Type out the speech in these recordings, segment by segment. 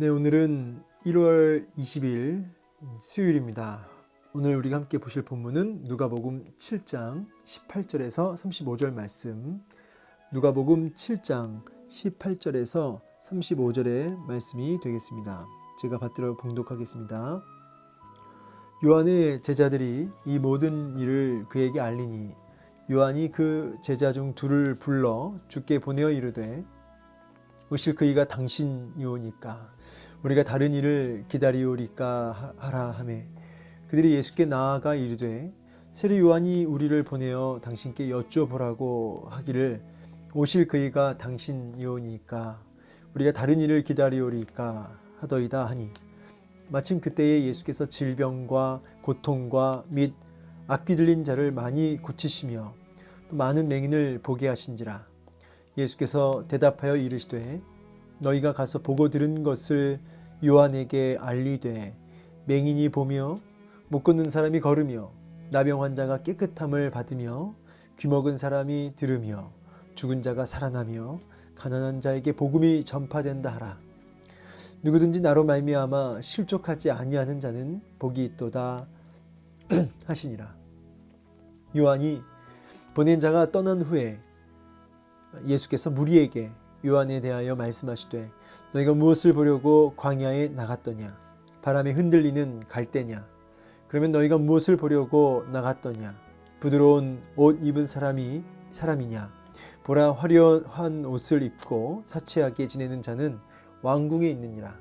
네, 오늘은 1월 20일 수요일입니다. 오늘 우리가 함께 보실 본문은 누가복음 7장 18절에서 35절 말씀, 누가복음 7장 18절에서 35절의 말씀이 되겠습니다. 제가 받들어 봉독하겠습니다. 요한의 제자들이 이 모든 일을 그에게 알리니 요한이 그 제자 중 둘을 불러 주께 보내어 이르되 오실 그이가 당신이오니까 우리가 다른 일을 기다리오리까 하라 하매 그들이 예수께 나아가 이르되 세례 요한이 우리를 보내어 당신께 여쭈어보라고 하기를 오실 그이가 당신이오니까 우리가 다른 일을 기다리오리까 하더이다 하니 마침 그때에 예수께서 질병과 고통과 및 악귀 들린 자를 많이 고치시며 또 많은 맹인을 보게 하신지라. 예수께서 대답하여 이르시되 너희가 가서 보고 들은 것을 요한에게 알리되 맹인이 보며 못 걷는 사람이 걸으며 나병 환자가 깨끗함을 받으며 귀먹은 사람이 들으며 죽은 자가 살아나며 가난한 자에게 복음이 전파된다 하라. 누구든지 나로 말미암아 실족하지 아니하는 자는 복이 있도다 하시니라. 요한이 보낸 자가 떠난 후에 예수께서 무리에게 요한에 대하여 말씀하시되 너희가 무엇을 보려고 광야에 나갔더냐? 바람에 흔들리는 갈대냐? 그러면 너희가 무엇을 보려고 나갔더냐? 부드러운 옷 입은 사람이냐? 보라, 화려한 옷을 입고 사치하게 지내는 자는 왕궁에 있느니라.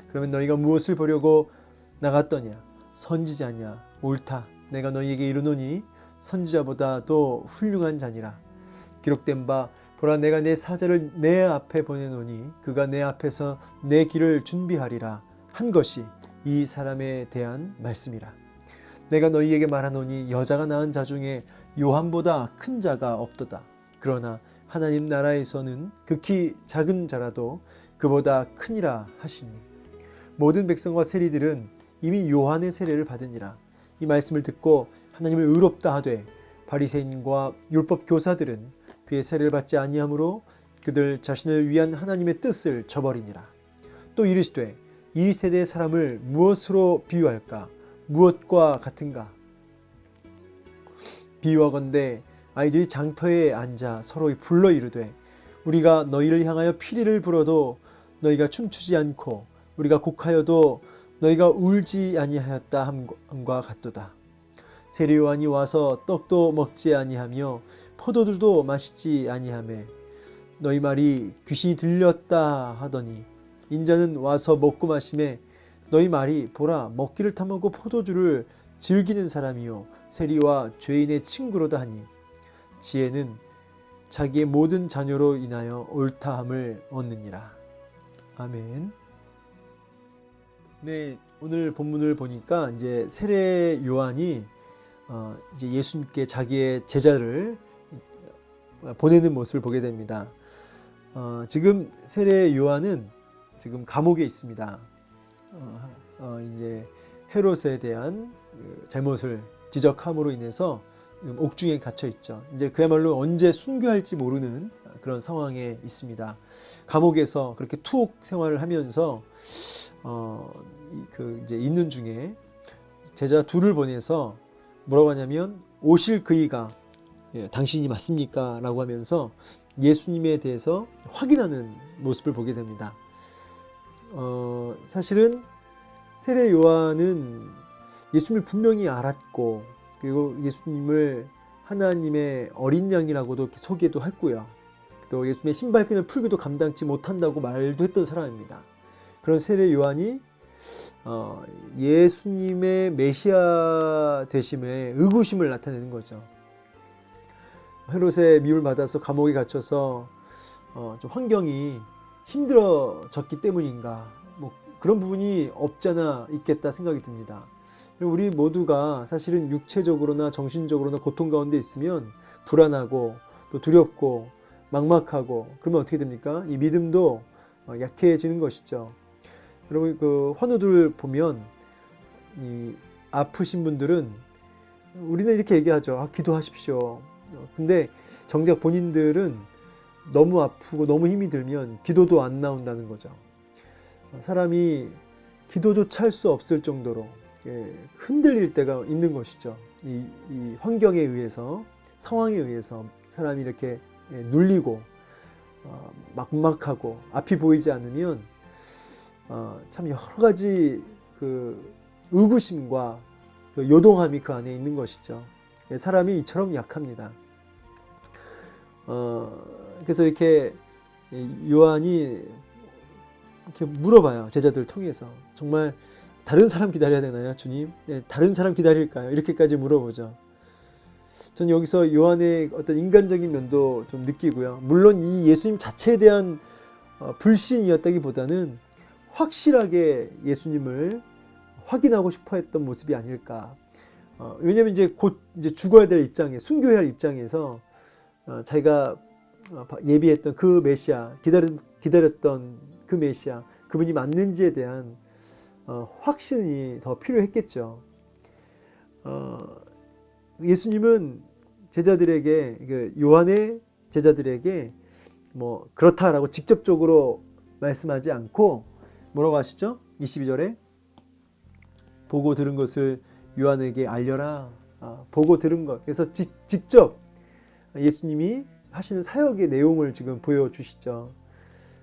그러면 너희가 무엇을 보려고 나갔더냐? 선지자냐? 옳다. 내가 너희에게 이르노니 선지자보다도 훌륭한 자니라. 기록된 바 보라, 내가 내 사자를 내 앞에 보내노니 그가 내 앞에서 내 길을 준비하리라 한 것이 이 사람에 대한 말씀이라. 내가 너희에게 말하노니 여자가 낳은 자 중에 요한보다 큰 자가 없도다. 그러나 하나님 나라에서는 극히 작은 자라도 그보다 크니라 하시니 모든 백성과 세리들은 이미 요한의 세례를 받으니라. 이 말씀을 듣고 하나님을 의롭다 하되 바리새인과 율법 교사들은 그의 세례를 받지 아니하므로 그들 자신을 위한 하나님의 뜻을 저버리니라. 또 이르시되 이 세대의 사람을 무엇으로 비유할까? 무엇과 같은가? 비유하건대 아이들이 장터에 앉아 서로 불러 이르되 우리가 너희를 향하여 피리를 불어도 너희가 춤추지 않고 우리가 곡하여도 너희가 울지 아니하였다 함과 같도다. 세례 요한이 와서 떡도 먹지 아니하며 포도주도 마시지 아니하매 너희 말이 귀신이 들렸다 하더니 인자는 와서 먹고 마시매 너희 말이 보라, 먹기를 탐하고 포도주를 즐기는 사람이요 세리와 죄인의 친구로다 하니 지혜는 자기의 모든 자녀로 인하여 옳다함을 얻느니라. 아멘. 네, 오늘 본문을 보니까 이제 세례 요한이 이제 예수님께 자기의 제자를 보내는 모습을 보게 됩니다. 지금 세례 요한은 지금 감옥에 있습니다. 이제 헤롯에 대한 잘못을 지적함으로 인해서 옥중에 갇혀 있죠. 이제 그야말로 언제 순교할지 모르는 그런 상황에 있습니다. 감옥에서 그렇게 투옥 생활을 하면서 이제 있는 중에 제자 둘을 보내서 뭐라고 하냐면 오실 그이가 당신이 맞습니까? 라고 하면서 예수님에 대해서 확인하는 모습을 보게 됩니다. 사실은 세례 요한은 예수님을 분명히 알았고 그리고 예수님을 하나님의 어린 양이라고도 소개도 했고요. 또 예수님의 신발끈을 풀기도 감당치 못한다고 말도 했던 사람입니다. 그런 세례 요한이 예수님의 메시아 되심에 의구심을 나타내는 거죠. 헤롯의 미움을 받아서 감옥에 갇혀서 좀 환경이 힘들어졌기 때문인가 뭐 그런 부분이 없잖아 있겠다 생각이 듭니다. 우리 모두가 사실은 육체적으로나 정신적으로나 고통 가운데 있으면 불안하고 또 두렵고 막막하고 그러면 어떻게 됩니까? 이 믿음도 약해지는 것이죠. 여러분 그 환우들 보면 이 아프신 분들은 우리는 이렇게 얘기하죠. 기도하십시오. 근데 정작 본인들은 너무 아프고 너무 힘이 들면 기도도 안 나온다는 거죠. 사람이 기도조차 할 수 없을 정도로 흔들릴 때가 있는 것이죠. 이 환경에 의해서, 상황에 의해서 사람이 이렇게 눌리고 막막하고 앞이 보이지 않으면 참 여러 가지 그 의구심과 그 요동함이 그 안에 있는 것이죠. 사람이 이처럼 약합니다. 그래서 이렇게 요한이 이렇게 물어봐요. 제자들 통해서. 정말 다른 사람 기다려야 되나요, 주님? 다른 사람 기다릴까요? 이렇게까지 물어보죠. 저는 여기서 요한의 어떤 인간적인 면도 좀 느끼고요. 물론 이 예수님 자체에 대한 불신이었다기보다는 확실하게 예수님을 확인하고 싶어 했던 모습이 아닐까. 왜냐면 이제 곧 이제 죽어야 될 입장에, 순교해야 할 입장에서 자기가 예비했던 그 메시아, 기다렸던 그 메시아, 그분이 맞는지에 대한 확신이 더 필요했겠죠. 예수님은 제자들에게, 요한의 제자들에게 뭐 그렇다라고 직접적으로 말씀하지 않고 뭐라고 하시죠? 22절에 보고 들은 것을 요한에게 알려라. 보고 들은 것. 그래서 직접 예수님이 하시는 사역의 내용을 지금 보여주시죠.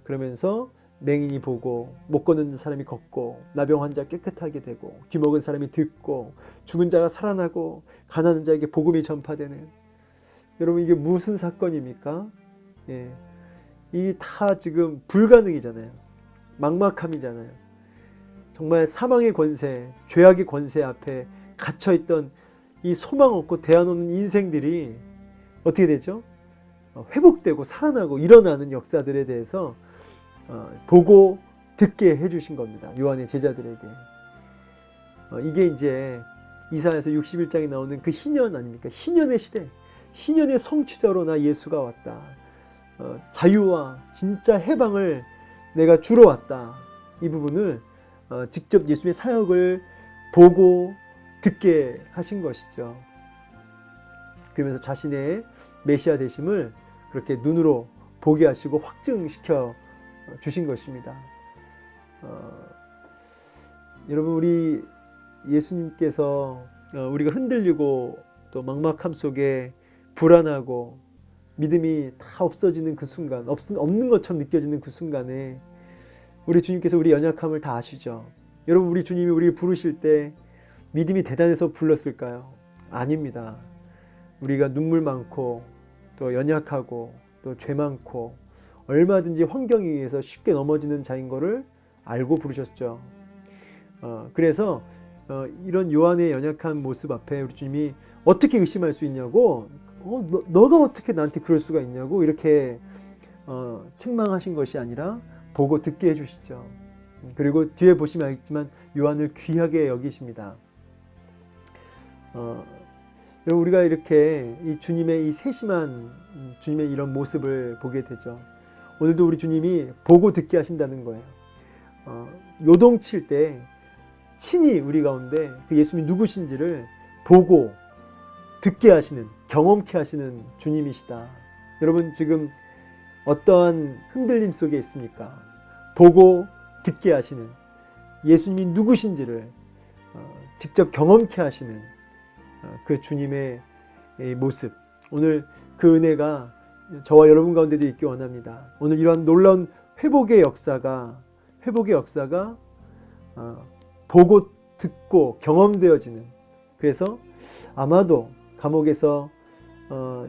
그러면서 맹인이 보고, 못 걷는 사람이 걷고, 나병 환자 깨끗하게 되고, 귀먹은 사람이 듣고, 죽은 자가 살아나고, 가난한 자에게 복음이 전파되는. 여러분, 이게 무슨 사건입니까? 이게 다 지금 불가능이잖아요. 막막함이잖아요. 정말 사망의 권세, 죄악의 권세 앞에 갇혀있던 이 소망 없고 대안 없는 인생들이 어떻게 되죠? 회복되고 살아나고 일어나는 역사들에 대해서 보고 듣게 해주신 겁니다. 요한의 제자들에게. 이게 이제 이사야서 61장에 나오는 그 희년 아닙니까? 희년의 시대, 희년의 성취자로 나 예수가 왔다. 자유와 진짜 해방을 내가 주러 왔다. 이 부분을 직접 예수님의 사역을 보고 듣게 하신 것이죠. 그러면서 자신의 메시아 되심을 그렇게 눈으로 보게 하시고 확증시켜 주신 것입니다. 여러분, 우리 예수님께서 우리가 흔들리고 또 막막함 속에 불안하고 믿음이 다 없어지는 그 순간, 없는 것처럼 느껴지는 그 순간에 우리 주님께서 우리 연약함을 다 아시죠. 여러분, 우리 주님이 우리를 부르실 때 믿음이 대단해서 불렀을까요? 아닙니다. 우리가 눈물 많고 또 연약하고 또 죄 많고 얼마든지 환경에 의해서 쉽게 넘어지는 자인 거를 알고 부르셨죠. 그래서 이런 요한의 연약한 모습 앞에 우리 주님이 어떻게 의심할 수 있냐고, 너가 어떻게 나한테 그럴 수가 있냐고 이렇게 책망하신 것이 아니라 보고 듣게 해주시죠. 그리고 뒤에 보시면 알겠지만 요한을 귀하게 여기십니다. 여러분, 우리가 이렇게 이 주님의 이 세심한 주님의 이런 모습을 보게 되죠. 오늘도 우리 주님이 보고 듣게 하신다는 거예요. 요동칠 때 친히 우리 가운데 그 예수님이 누구신지를 보고 듣게 하시는, 경험케 하시는 주님이시다. 여러분, 지금 어떠한 흔들림 속에 있습니까? 보고 듣게 하시는 예수님이 누구신지를 직접 경험케 하시는 그 주님의 모습, 오늘 그 은혜가 저와 여러분 가운데도 있기 원합니다. 오늘 이러한 놀라운 회복의 역사가 보고 듣고 경험되어지는, 그래서 아마도 감옥에서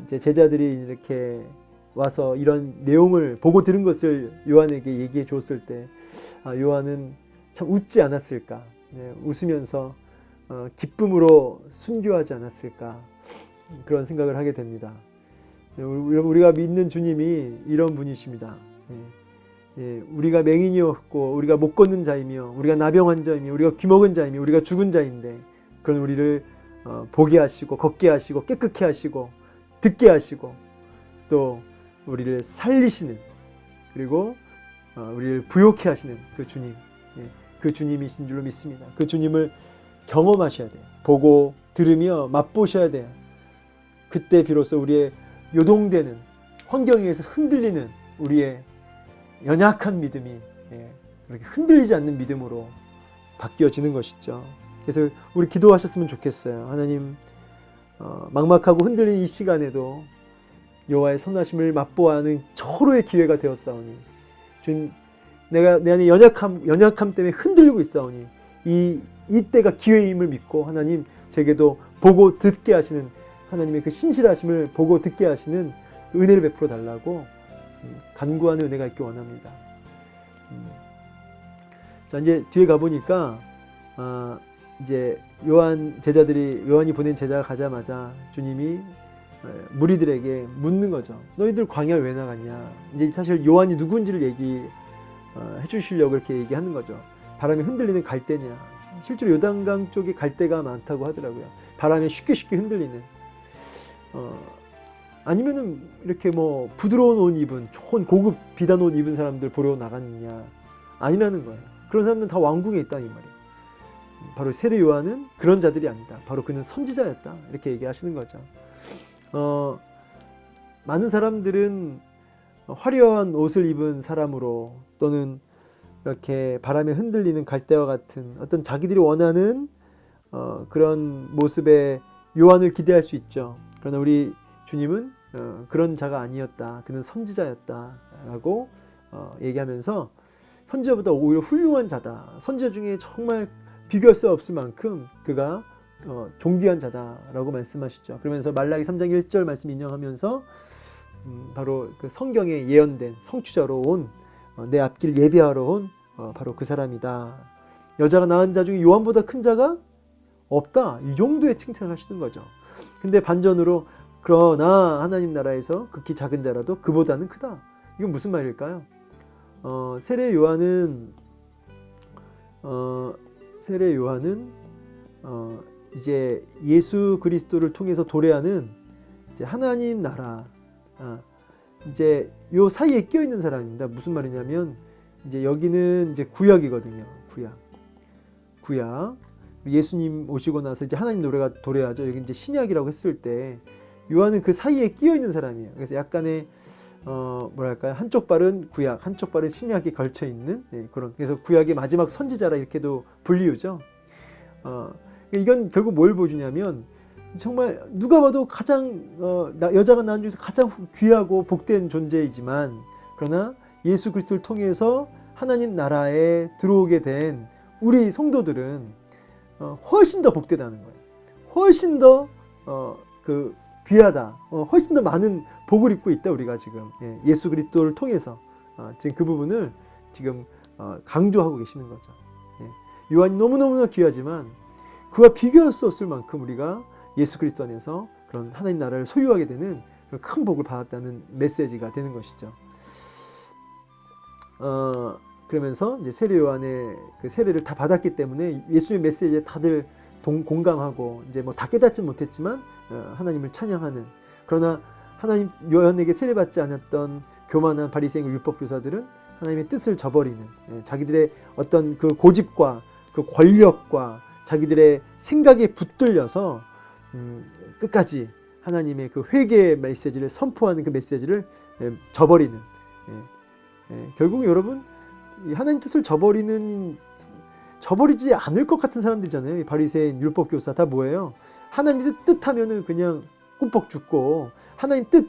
이제 제자들이 이렇게 와서 이런 내용을 보고 들은 것을 요한에게 얘기해 줬을 때 요한은 참 웃지 않았을까, 웃으면서 기쁨으로 순교하지 않았을까, 그런 생각을 하게 됩니다. 우리가 믿는 주님이 이런 분이십니다. 우리가 맹인이었고 우리가 못 걷는 자이며 우리가 나병한 자이며 우리가 귀먹은 자이며 우리가 죽은 자인데, 그런 우리를 보게 하시고 걷게 하시고 깨끗게 하시고 듣게 하시고 또 우리를 살리시는, 그리고 우리를 부욕케 하시는 그 주님, 그 주님이신 줄로 믿습니다. 그 주님을 경험하셔야 돼요. 보고 들으며 맛보셔야 돼요. 그때 비로소 우리의 요동되는, 환경에 의해서 흔들리는 우리의 연약한 믿음이 이렇게 흔들리지 않는 믿음으로 바뀌어지는 것이죠. 그래서 우리 기도하셨으면 좋겠어요. 하나님, 막막하고 흔들리는 이 시간에도 여호와의 선하심을 맛보아하는 철호의 기회가 되었사오니, 주님, 내가 내 안에 연약함 때문에 흔들리고 있사오니 이때가 기회임을 믿고 하나님, 제게도 보고 듣게 하시는 하나님의 그 신실하심을 보고 듣게 하시는 은혜를 베풀어 달라고 간구하는 은혜가 있기 원합니다. 자, 이제 뒤에 가보니까 이제 요한이 보낸 제자가 가자마자 주님이 무리들에게 묻는 거죠. 너희들 광야 왜 나갔냐? 이제 사실 요한이 누군지를 얘기해 주시려고 이렇게 얘기하는 거죠. 바람에 흔들리는 갈대냐? 실제로 요단강 쪽에 갈대가 많다고 하더라고요. 바람에 쉽게 흔들리는. 아니면은 이렇게 뭐 부드러운 옷 입은 좋은 고급 비단 옷 입은 사람들 보러 나갔느냐? 아니라는 거예요. 그런 사람들은 다 왕궁에 있다는 말이에요. 바로 세례 요한은 그런 자들이 아니다. 바로 그는 선지자였다. 이렇게 얘기하시는 거죠. 많은 사람들은 화려한 옷을 입은 사람으로, 또는 이렇게 바람에 흔들리는 갈대와 같은 어떤 자기들이 원하는 그런 모습의 요한을 기대할 수 있죠. 그러나 우리 주님은 그런 자가 아니었다. 그는 선지자였다 라고 얘기하면서 선지자보다 오히려 훌륭한 자다. 선지자 중에 정말 비교할 수 없을 만큼 그가 존귀한 자다라고 말씀하시죠. 그러면서 말라기 3장 1절 말씀 인용하면서 바로 그 성경에 예언된 성취자로 온, 내 앞길 예비하러 온 바로 그 사람이다. 여자가 낳은 자 중에 요한보다 큰 자가 없다. 이 정도의 칭찬을 하시는 거죠. 근데 반전으로, 그러나 하나님 나라에서 극히 작은 자라도 그보다는 크다. 이건 무슨 말일까요? 세례 요한은 이제 예수 그리스도를 통해서 도래하는 이제 하나님 나라, 이제 요 사이에 끼어 있는 사람입니다. 무슨 말이냐면, 이제 여기는 이제 구약이거든요. 구약. 예수님 오시고 나서 이제 하나님 노래가 도래하죠. 여기 이제 신약이라고 했을 때 요한은 그 사이에 끼어 있는 사람이에요. 그래서 약간의 뭐랄까요, 한쪽 발은 구약, 한쪽 발은 신약이 걸쳐 있는 그런. 그래서 구약의 마지막 선지자라 이렇게도 불리우죠. 이건 결국 뭘 보여주냐면, 정말 누가 봐도 가장 여자가 낳은 중에서 가장 귀하고 복된 존재이지만, 그러나 예수 그리스도를 통해서 하나님 나라에 들어오게 된 우리 성도들은 훨씬 더 복되다는 거예요. 훨씬 더 귀하다. 훨씬 더 많은 복을 입고 있다. 우리가 지금 예수 그리스도를 통해서 지금 그 부분을 지금 강조하고 계시는 거죠. 요한이 너무너무나 귀하지만 그와 비교할 수 없을 만큼 우리가 예수 그리스도 안에서 그런 하나님 나라를 소유하게 되는 그런 큰 복을 받았다는 메시지가 되는 것이죠. 그러면서 이제 세례 요한의 그 세례를 다 받았기 때문에 예수의 메시지에 다들 공감하고, 이제 뭐 다 깨닫지 못했지만 하나님을 찬양하는, 그러나 하나님 요한에게 세례받지 않았던 교만한 바리새인과 율법교사들은 하나님의 뜻을 저버리는, 자기들의 어떤 그 고집과 그 권력과 자기들의 생각에 붙들려서 끝까지 하나님의 그 회개의 메시지를 선포하는 그 메시지를 저버리는, 결국 여러분, 하나님 뜻을 저버리지 않을 것 같은 사람들이잖아요. 이 바리새인, 율법교사 다 뭐예요? 하나님 뜻하면은 그냥 꿈뻑 죽고, 하나님 뜻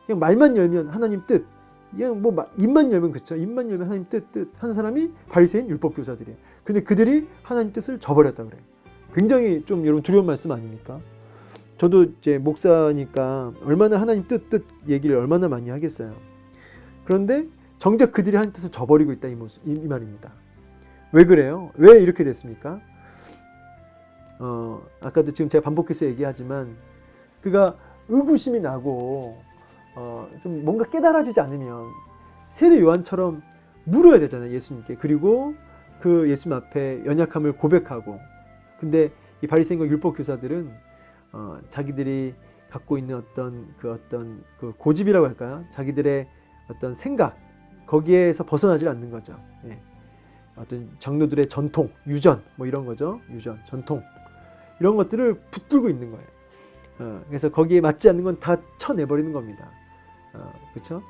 그냥 말만 열면 하나님 뜻, 그냥 뭐 입만 열면, 그쵸? 입만 열면 하나님 뜻 하는 사람이 바리새인, 율법교사들이에요. 근데 그들이 하나님 뜻을 저버렸다 그래요. 굉장히 좀 여러분 두려운 말씀 아닙니까? 저도 이제 목사니까 얼마나 하나님 뜻 얘기를 얼마나 많이 하겠어요. 그런데 정작 그들이 하나님 뜻을 저버리고 있다, 이 말입니다. 왜 그래요? 왜 이렇게 됐습니까? 아까도 지금 제가 반복해서 얘기하지만, 그가 의구심이 나고 좀 뭔가 깨달아지지 않으면 세례 요한처럼 물어야 되잖아요, 예수님께. 그리고 그 예수님 앞에 연약함을 고백하고. 근데 이 바리새인과 율법교사들은 자기들이 갖고 있는 어떤 그 고집이라고 할까요? 자기들의 어떤 생각, 거기에서 벗어나질 않는 거죠. 어떤 장로들의 전통, 유전, 뭐 이런 거죠. 유전, 전통, 이런 것들을 붙들고 있는 거예요. 그래서 거기에 맞지 않는 건 다 쳐내버리는 겁니다. 그렇죠?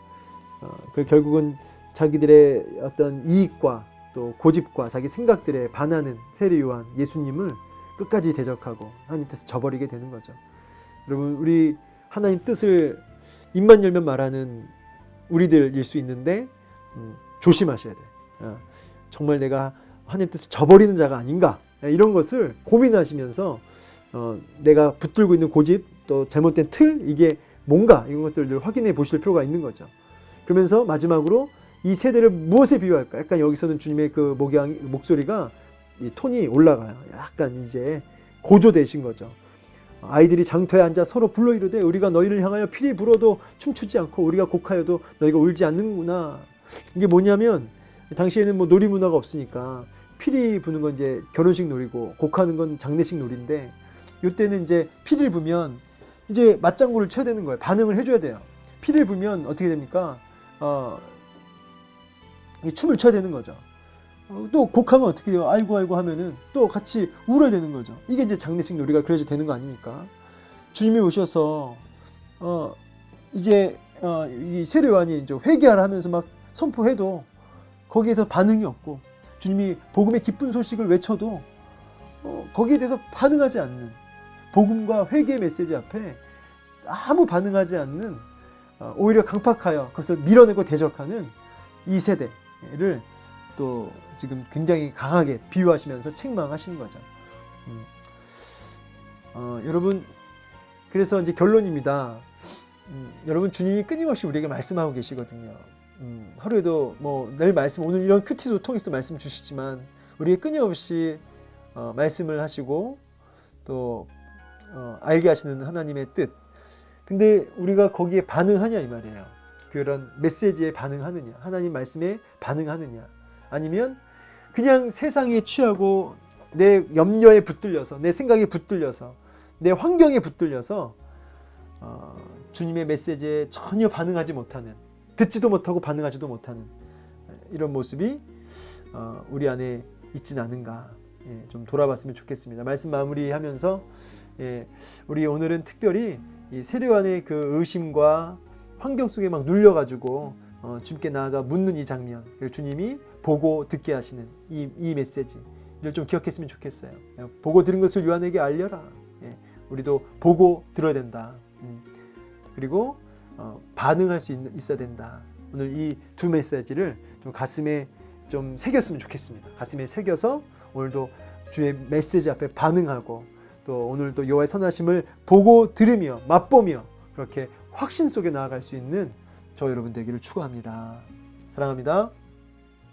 결국은 자기들의 어떤 이익과 또 고집과 자기 생각들에 반하는 세례 요한 예수님을 끝까지 대적하고 하나님 뜻을 저버리게 되는 거죠. 여러분, 우리 하나님 뜻을 입만 열면 말하는 우리들일 수 있는데 조심하셔야 돼요. 정말 내가 하나님 뜻을 저버리는 자가 아닌가, 이런 것을 고민하시면서 내가 붙들고 있는 고집, 또 잘못된 틀, 이게 뭔가, 이런 것들을 확인해 보실 필요가 있는 거죠. 그러면서 마지막으로 이 세대를 무엇에 비유할까? 약간 여기서는 주님의 그 목소리가 이 톤이 올라가요. 약간 이제 고조되신 거죠. 아이들이 장터에 앉아 서로 불러 이르되 우리가 너희를 향하여 피리 불어도 춤추지 않고 우리가 곡하여도 너희가 울지 않는구나. 이게 뭐냐면 당시에는 뭐 놀이 문화가 없으니까 피리 부는 건 이제 결혼식 놀이고 곡하는 건 장례식 놀이인데, 이때는 이제 피리를 부면 이제 맞장구를 쳐야 되는 거예요. 반응을 해줘야 돼요. 피리를 불면 어떻게 됩니까? 춤을 춰야 되는 거죠. 또 곡하면 어떻게 해요? 아이고 아이고 하면은 또 같이 울어야 되는 거죠. 이게 이제 장례식 놀이가 그래서 되는 거 아닙니까? 주님이 오셔서 이제 이 세례 요한이 이제 회개하라 하면서 막 선포해도 거기에서 반응이 없고, 주님이 복음의 기쁜 소식을 외쳐도 거기에 대해서 반응하지 않는, 복음과 회개의 메시지 앞에 아무 반응하지 않는, 오히려 강팍하여 그것을 밀어내고 대적하는 이 세대를 또 지금 굉장히 강하게 비유하시면서 책망하시는 거죠. 여러분, 그래서 이제 결론입니다. 여러분, 주님이 끊임없이 우리에게 말씀하고 계시거든요. 하루에도 뭐 늘 말씀, 오늘 이런 큐티도 통해서 말씀 주시지만 우리에게 끊임없이 말씀을 하시고 또 알게 하시는 하나님의 뜻. 근데 우리가 거기에 반응하냐 이 말이에요. 그런 메시지에 반응하느냐, 하나님 말씀에 반응하느냐, 아니면 그냥 세상에 취하고 내 염려에 붙들려서, 내 생각에 붙들려서, 내 환경에 붙들려서 주님의 메시지에 전혀 반응하지 못하는, 듣지도 못하고 반응하지도 못하는 이런 모습이 우리 안에 있진 않은가, 좀 돌아봤으면 좋겠습니다. 말씀 마무리하면서 우리 오늘은 특별히 이 세례 요한의 그 의심과 환경 속에 막 눌려가지고 주님께 나아가 묻는 이 장면, 그리고 주님이 보고 듣게 하시는 이 메시지를 좀 기억했으면 좋겠어요. 보고 들은 것을 요한에게 알려라. 우리도 보고 들어야 된다. 그리고 반응할 수 있어야 된다. 오늘 이 두 메시지를 좀 가슴에 좀 새겼으면 좋겠습니다. 가슴에 새겨서 오늘도 주의 메시지 앞에 반응하고, 또 오늘도 여호와의 선하심을 보고 들으며 맛보며 그렇게 확신 속에 나아갈 수 있는 저 여러분 되기를 축원합니다. 사랑합니다.